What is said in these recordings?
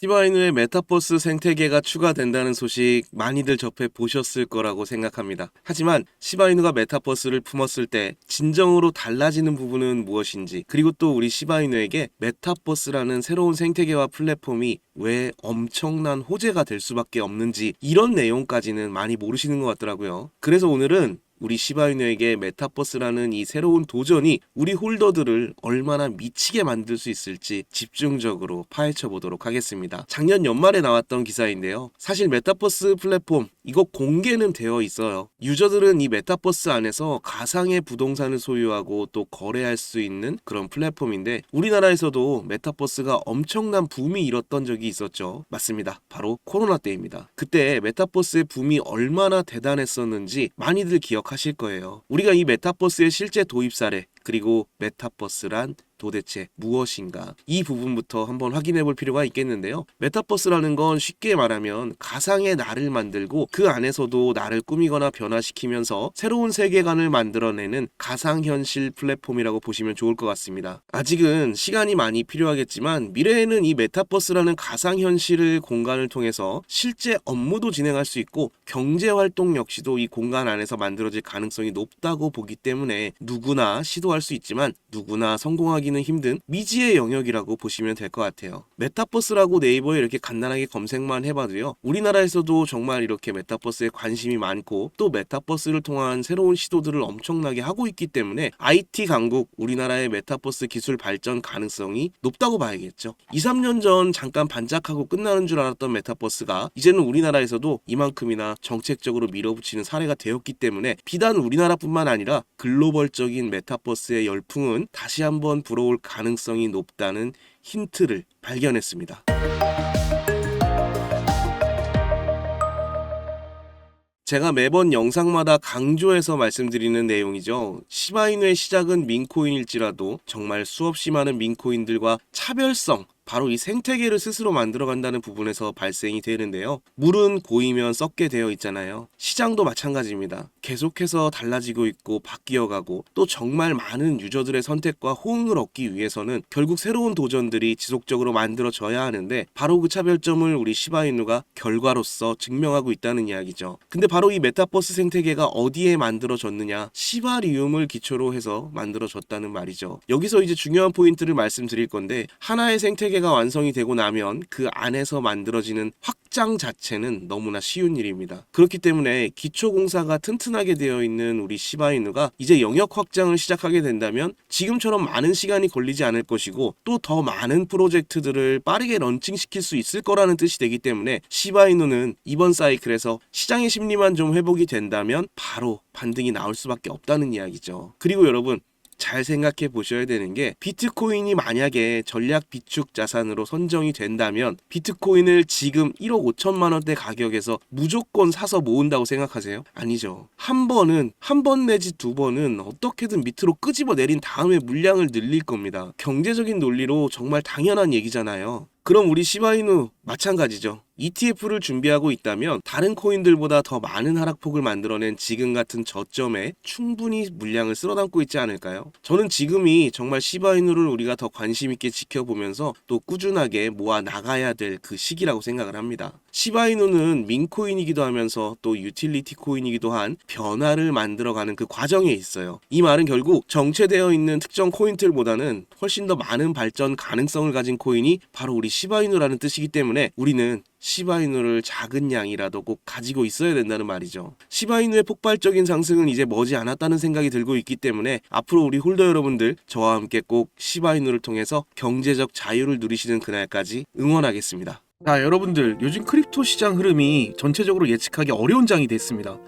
시바이누의 메타버스 생태계가 추가된다는 소식 많이들 접해 보셨을 거라고 생각합니다. 하지만 시바이누가 메타버스를 품었을 때 진정으로 달라지는 부분은 무엇인지, 그리고 또 우리 시바이누에게 메타버스라는 새로운 생태계와 플랫폼이 왜 엄청난 호재가 될 수밖에 없는지, 이런 내용까지는 많이 모르시는 것 같더라고요. 그래서 오늘은 우리 시바이누에게 메타버스라는 이 새로운 도전이 우리 홀더들을 얼마나 미치게 만들 수 있을지 집중적으로 파헤쳐 보도록 하겠습니다. 작년 연말에 나왔던 기사인데요. 사실 메타버스 플랫폼 이거 공개는 되어 있어요. 유저들은 이 메타버스 안에서 가상의 부동산을 소유하고 또 거래할 수 있는 그런 플랫폼인데, 우리나라에서도 메타버스가 엄청난 붐이 일었던 적이 있었죠. 맞습니다. 바로 코로나 때입니다. 그때 메타버스의 붐이 얼마나 대단했었는지 많이들 기억하실 거예요. 우리가 이 메타버스의 실제 도입 사례, 그리고 메타버스란 도대체 무엇인가, 이 부분부터 한번 확인해 볼 필요가 있겠는데요. 메타버스라는 건 쉽게 말하면 가상의 나를 만들고 그 안에서도 나를 꾸미거나 변화시키면서 새로운 세계관을 만들어내는 가상현실 플랫폼이라고 보시면 좋을 것 같습니다. 아직은 시간이 많이 필요하겠지만 미래에는 이 메타버스라는 가상현실 공간을 통해서 실제 업무도 진행할 수 있고 경제활동 역시도 이 공간 안에서 만들어질 가능성이 높다고 보기 때문에 누구나 시도할 수 있지만 누구나 성공하기는 힘든 미지의 영역이라고 보시면 될 것 같아요. 메타버스라고 네이버에 이렇게 간단하게 검색만 해봐도요, 우리나라에서도 정말 이렇게 메타버스에 관심이 많고 또 메타버스를 통한 새로운 시도들을 엄청나게 하고 있기 때문에 IT 강국 우리나라의 메타버스 기술 발전 가능성이 높다고 봐야겠죠. 2, 3년 전 잠깐 반짝하고 끝나는 줄 알았던 메타버스가 이제는 우리나라에서도 이만큼이나 정책적으로 밀어붙이는 사례가 되었기 때문에 비단 우리나라뿐만 아니라 글로벌적인 메타버스의 열풍은 다시 한번 불어올 가능성이 높다는 힌트를 발견했습니다. 제가 매번 영상마다 강조해서 말씀드리는 내용이죠. 시바이누의 시작은 민코인일지라도 정말 수없이 많은 민코인들과 차별성, 바로 이 생태계를 스스로 만들어간다는 부분에서 발생이 되는데요. 물은 고이면 썩게 되어 있잖아요. 시장도 마찬가지입니다. 계속해서 달라지고 있고 바뀌어가고 또 정말 많은 유저들의 선택과 호응을 얻기 위해서는 결국 새로운 도전들이 지속적으로 만들어져야 하는데, 바로 그 차별점을 우리 시바이누가 결과로서 증명하고 있다는 이야기죠. 근데 바로 이 메타버스 생태계가 어디에 만들어졌느냐, 시바리움을 기초로 해서 만들어졌다는 말이죠. 여기서 이제 중요한 포인트를 말씀드릴 건데, 하나의 생태계가 완성이 되고 나면 그 안에서 만들어지는 확장 자체는 너무나 쉬운 일입니다. 그렇기 때문에 기초공사가 튼튼하게 되어 있는 우리 시바이누가 이제 영역 확장을 시작하게 된다면 지금처럼 많은 시간이 걸리지 않을 것이고 또 더 많은 프로젝트들을 빠르게 런칭시킬 수 있을 거라는 뜻이 되기 때문에 시바이누는 이번 사이클에서 시장의 심리만 좀 회복이 된다면 바로 반등이 나올 수밖에 없다는 이야기죠. 그리고 여러분, 잘 생각해 보셔야 되는 게, 비트코인이 만약에 전략 비축 자산으로 선정이 된다면 비트코인을 지금 1억 5천만 원대 가격에서 무조건 사서 모은다고 생각하세요? 아니죠. 한 번 내지 두 번은 어떻게든 밑으로 끄집어 내린 다음에 물량을 늘릴 겁니다. 경제적인 논리로 정말 당연한 얘기잖아요. 그럼 우리 시바이누 마찬가지죠. ETF를 준비하고 있다면 다른 코인들보다 더 많은 하락폭을 만들어낸 지금 같은 저점에 충분히 물량을 쓸어담고 있지 않을까요? 저는 지금이 정말 시바이누를 우리가 더 관심 있게 지켜보면서 또 꾸준하게 모아 나가야 될 그 시기라고 생각을 합니다. 시바이누는 민코인이기도 하면서 또 유틸리티 코인이기도 한 변화를 만들어가는 그 과정에 있어요. 이 말은 결국 정체되어 있는 특정 코인들보다는 훨씬 더 많은 발전 가능성을 가진 코인이 바로 우리 시바이누라는 뜻이기 때문에 우리는 시바이누를 작은 양이라도 꼭 가지고 있어야 된다는 말이죠. 시바이누의 폭발적인 상승은 이제 머지 않았다는 생각이 들고 있기 때문에 앞으로 우리 홀더 여러분들 저와 함께 꼭 시바이누를 통해서 경제적 자유를 누리시는 그날까지 응원하겠습니다. 자, 여러분들, 요즘 크립토 시장 흐름이 전체적으로 예측하기 어려운 장이 됐습니다.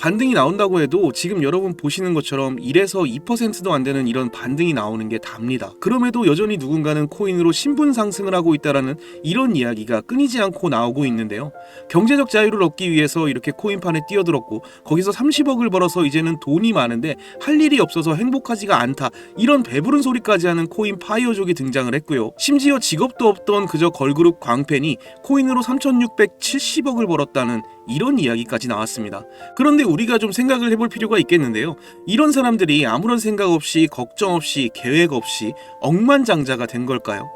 반등이 나온다고 해도 지금 여러분 보시는 것처럼 1에서 2%도 안 되는 이런 반등이 나오는 게 답니다. 그럼에도 여전히 누군가는 코인으로 신분 상승을 하고 있다라는 이런 이야기가 끊이지 않고 나오고 있는데요. 경제적 자유를 얻기 위해서 이렇게 코인판에 뛰어들었고 거기서 30억을 벌어서 이제는 돈이 많은데 할 일이 없어서 행복하지가 않다, 이런 배부른 소리까지 하는 코인 파이어족이 등장을 했고요. 심지어 직업도 없던 그저 걸그룹 광팬이 코인으로 3,670억을 벌었다는 이런 이야기까지 나왔습니다. 그런데 우리가 좀 생각을 해볼 필요가 있겠는데요. 이런 사람들이 아무런 생각 없이 걱정 없이 계획 없이 억만장자가 된 걸까요?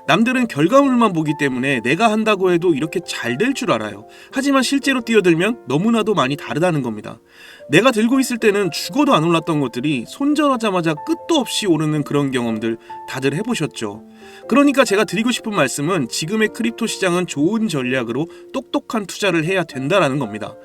남들은 결과물만 보기 때문에 내가 한다고 해도 이렇게 잘 될 줄 알아요. 하지만 실제로 뛰어들면 너무나도 많이 다르다는 겁니다. 내가 들고 있을 때는 죽어도 안 올랐던 것들이 손절하자마자 끝도 없이 오르는 그런 경험들 다들 해보셨죠? 그러니까 제가 드리고 싶은 말씀은 지금의 크립토 시장은 좋은 전략으로 똑똑한 투자를 해야 된다라는 겁니다.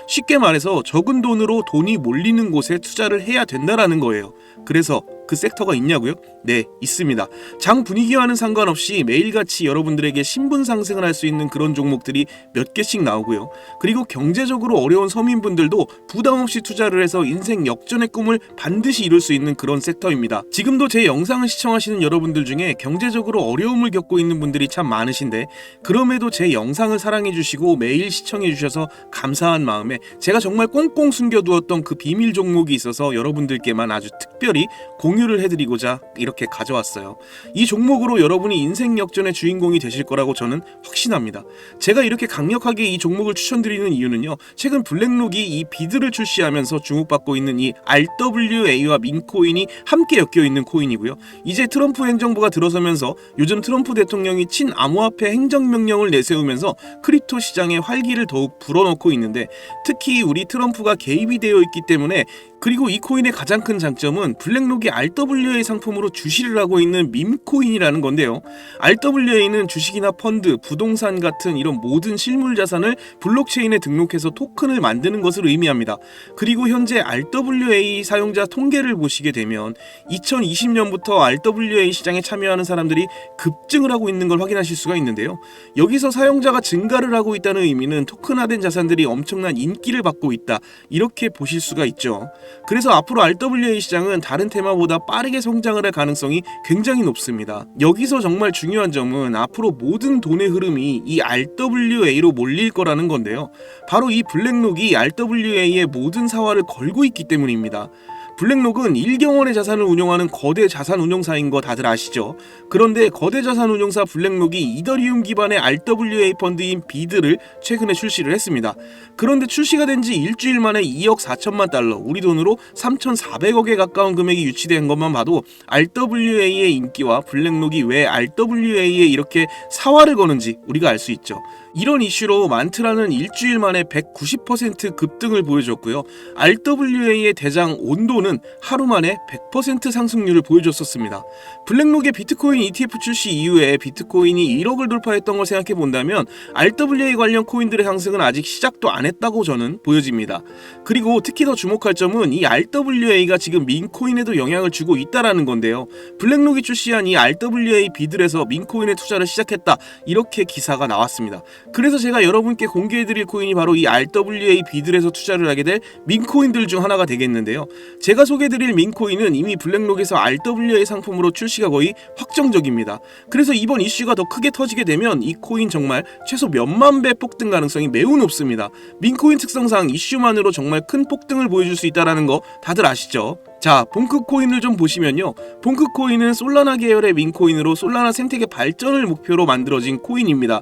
쉽게 말해서 적은 돈으로 돈이 몰리는 곳에 투자를 해야 된다라는 거예요. 그래서 그 섹터가 있냐고요? 네, 있습니다. 장 분위기와는 상관없이 매일같이 여러분들에게 신분 상승을 할 수 있는 그런 종목들이 몇 개씩 나오고요. 그리고 경제적으로 어려운 서민분들도 부담 없이 투자를 해서 인생 역전의 꿈을 반드시 이룰 수 있는 그런 섹터입니다. 지금도 제 영상을 시청하시는 여러분들 중에 경제적으로 어려움을 겪고 있는 분들이 참 많으신데 그럼에도 제 영상을 사랑해 주시고 매일 시청해 주셔서 감사한 마음에 제가 정말 꽁꽁 숨겨두었던 그 비밀 종목이 있어서 여러분들께만 아주 특별히 공유를 해드리고자 이렇게 가져왔어요. 이 종목으로 여러분이 인생 역전의 주인공이 되실 거라고 저는 확신합니다. 제가 이렇게 강력하게 이 종목을 추천드리는 이유는요. 최근 블랙록이 이 비드를 출시하면서 주목받고 있는 이 RWA와 민코인이 함께 엮여있는 코인이고요. 이제 트럼프 행정부가 들어서면서 요즘 트럼프 대통령이 친암호화폐 행정명령을 내세우면서 크립토 시장의 활기를 더욱 불어넣고 있는데 특히 우리 트럼프가 개입이 되어 있기 때문에 그리고 이 코인의 가장 큰 장점은 블랙록이 RWA 상품으로 주시를 하고 있는 밈코인이라는 건데요. RWA는 주식이나 펀드, 부동산 같은 이런 모든 실물 자산을 블록체인에 등록해서 토큰을 만드는 것을 의미합니다. 그리고 현재 RWA 사용자 통계를 보시게 되면 2020년부터 RWA 시장에 참여하는 사람들이 급증을 하고 있는 걸 확인하실 수가 있는데요. 여기서 사용자가 증가를 하고 있다는 의미는 토큰화된 자산들이 엄청난 인기를 받고 있다. 이렇게 보실 수가 있죠. 그래서 앞으로 RWA 시장은 다른 테마보다 빠르게 성장을 할 가능성이 굉장히 높습니다. 여기서 정말 중요한 점은 앞으로 모든 돈의 흐름이 이 RWA로 몰릴 거라는 건데요. 바로 이 블랙록이 RWA의 모든 사활을 걸고 있기 때문입니다. 블랙록은 1경원의 자산을 운용하는 거대 자산 운용사인 거 다들 아시죠? 그런데 거대 자산 운용사 블랙록이 이더리움 기반의 RWA 펀드인 비드를 최근에 출시를 했습니다. 그런데 출시가 된 지 일주일 만에 2억 4천만 달러, 우리 돈으로 3,400억에 가까운 금액이 유치된 것만 봐도 RWA의 인기와 블랙록이 왜 RWA에 이렇게 사활을 거는지 우리가 알 수 있죠. 이런 이슈로 만트라는 일주일 만에 190% 급등을 보여줬고요. RWA의 대장 온도는 하루 만에 100% 상승률을 보여줬었습니다. 블랙록의 비트코인 ETF 출시 이후에 비트코인이 1억을 돌파했던 걸 생각해 본다면 RWA 관련 코인들의 상승은 아직 시작도 안 했다고 저는 보여집니다. 그리고 특히 더 주목할 점은 이 RWA가 지금 민코인에도 영향을 주고 있다라는 건데요. 블랙록이 출시한 이 RWA 비들에서 민코인에 투자를 시작했다. 이렇게 기사가 나왔습니다. 그래서 제가 여러분께 공개해드릴 코인이 바로 이 RWA 비들에서 투자를 하게 될 민코인들 중 하나가 되겠는데요. 제가 소개해드릴 민코인은 이미 블랙록에서 RWA 상품으로 출시가 거의 확정적입니다. 그래서 이번 이슈가 더 크게 터지게 되면 이 코인 정말 최소 몇만 배 폭등 가능성이 매우 높습니다. 민코인 특성상 이슈만으로 정말 큰 폭등을 보여줄 수 있다는 거 다들 아시죠? 자, 봉크코인을 좀 보시면요. 봉크코인은 솔라나 계열의 민코인으로 솔라나 생태계 발전을 목표로 만들어진 코인입니다.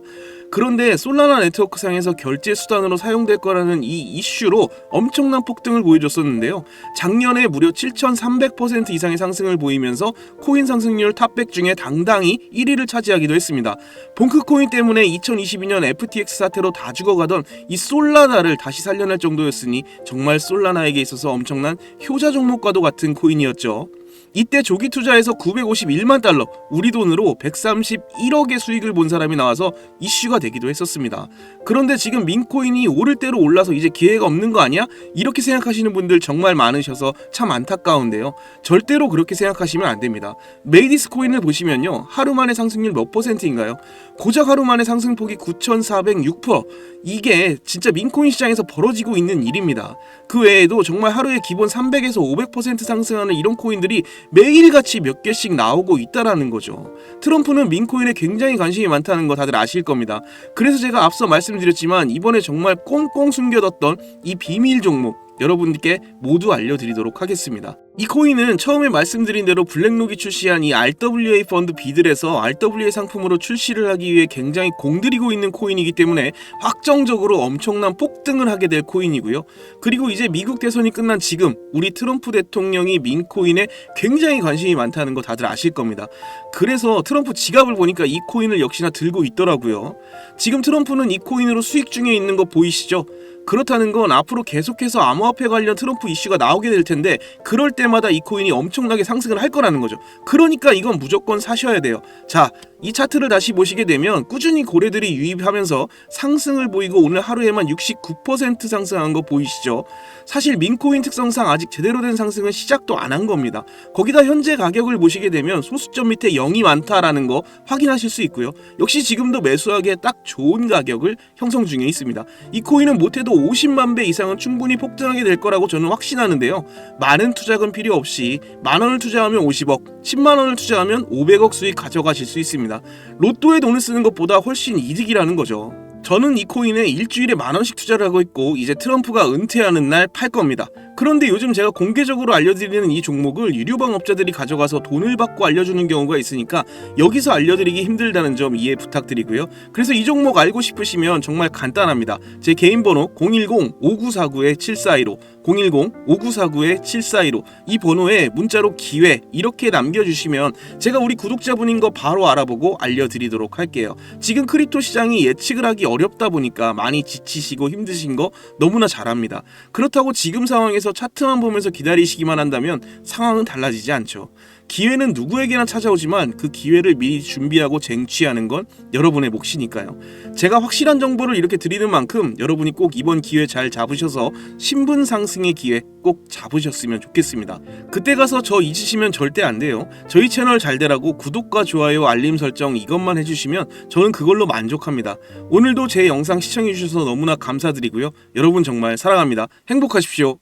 그런데 솔라나 네트워크상에서 결제 수단으로 사용될 거라는 이 이슈로 엄청난 폭등을 보여줬었는데요. 작년에 무려 7,300% 이상의 상승을 보이면서 코인 상승률 탑100 중에 당당히 1위를 차지하기도 했습니다. 봉크코인 때문에 2022년 FTX 사태로 다 죽어가던 이 솔라나를 다시 살려낼 정도였으니 정말 솔라나에게 있어서 엄청난 효자 종목과도 같은 코인이었죠. 이때 조기 투자에서 951만 달러, 우리 돈으로 131억의 수익을 본 사람이 나와서 이슈가 되기도 했었습니다. 그런데 지금 민코인이 오를 대로 올라서 이제 기회가 없는 거 아니야? 이렇게 생각하시는 분들 정말 많으셔서 참 안타까운데요. 절대로 그렇게 생각하시면 안 됩니다. 메이디스 코인을 보시면요. 하루 만에 상승률 몇 %인가요? 고작 하루 만에 상승폭이 9,406%. 이게 진짜 민코인 시장에서 벌어지고 있는 일입니다. 그 외에도 정말 하루에 기본 300에서 500% 상승하는 이런 코인들이 매일같이 몇 개씩 나오고 있다라는 거죠. 트럼프는 민코인에 굉장히 관심이 많다는 거 다들 아실 겁니다. 그래서 제가 앞서 말씀드렸지만 이번에 정말 꽁꽁 숨겨뒀던 이 비밀 종목 여러분께 모두 알려드리도록 하겠습니다. 이 코인은 처음에 말씀드린 대로 블랙록이 출시한 이 RWA 펀드 비들에서 RWA 상품으로 출시를 하기 위해 굉장히 공들이고 있는 코인이기 때문에 확정적으로 엄청난 폭등을 하게 될 코인이고요. 그리고 이제 미국 대선이 끝난 지금 우리 트럼프 대통령이 민코인에 굉장히 관심이 많다는 거 다들 아실 겁니다. 그래서 트럼프 지갑을 보니까 이 코인을 역시나 들고 있더라고요. 지금 트럼프는 이 코인으로 수익 중에 있는 거 보이시죠? 그렇다는 건 앞으로 계속해서 암호화폐 관련 트럼프 이슈가 나오게 될 텐데 그럴 때마다 이 코인이 엄청나게 상승을 할 거라는 거죠. 그러니까 이건 무조건 사셔야 돼요. 자, 이 차트를 다시 보시게 되면 꾸준히 고래들이 유입하면서 상승을 보이고 오늘 하루에만 69% 상승한 거 보이시죠? 사실 민코인 특성상 아직 제대로 된 상승은 시작도 안 한 겁니다. 거기다 현재 가격을 보시게 되면 소수점 밑에 0이 많다라는 거 확인하실 수 있고요. 역시 지금도 매수하기에 딱 좋은 가격을 형성 중에 있습니다. 이 코인은 못해도 50만 배 이상은 충분히 폭등하게 될 거라고 저는 확신하는데요. 많은 투자금 필요 없이 만원을 투자하면 50억, 10만원을 투자하면 500억 수익 가져가실 수 있습니다. 로또에 돈을 쓰는 것보다 훨씬 이득이라는 거죠. 저는 이 코인에 일주일에 만원씩 투자를 하고 있고 이제 트럼프가 은퇴하는 날 팔 겁니다. 그런데 요즘 제가 공개적으로 알려드리는 이 종목을 유료방 업자들이 가져가서 돈을 받고 알려주는 경우가 있으니까 여기서 알려드리기 힘들다는 점 이해 부탁드리고요. 그래서 이 종목 알고 싶으시면 정말 간단합니다. 제 개인 번호 010-5949-7415 010-5949-7415 이 번호에 문자로 기회 이렇게 남겨주시면 제가 우리 구독자분인 거 바로 알아보고 알려드리도록 할게요. 지금 크립토 시장이 예측을 하기 어렵다 보니까 많이 지치시고 힘드신 거 너무나 잘 압니다. 그렇다고 지금 상황에서 차트만 보면서 기다리시기만 한다면 상황은 달라지지 않죠. 기회는 누구에게나 찾아오지만 그 기회를 미리 준비하고 쟁취하는 건 여러분의 몫이니까요. 제가 확실한 정보를 이렇게 드리는 만큼 여러분이 꼭 이번 기회 잘 잡으셔서 신분 상승의 기회 꼭 잡으셨으면 좋겠습니다. 그때 가서 저 잊으시면 절대 안 돼요. 저희 채널 잘 되라고 구독과 좋아요, 알림 설정 이것만 해주시면 저는 그걸로 만족합니다. 오늘도 제 영상 시청해주셔서 너무나 감사드리고요. 여러분 정말 사랑합니다. 행복하십시오.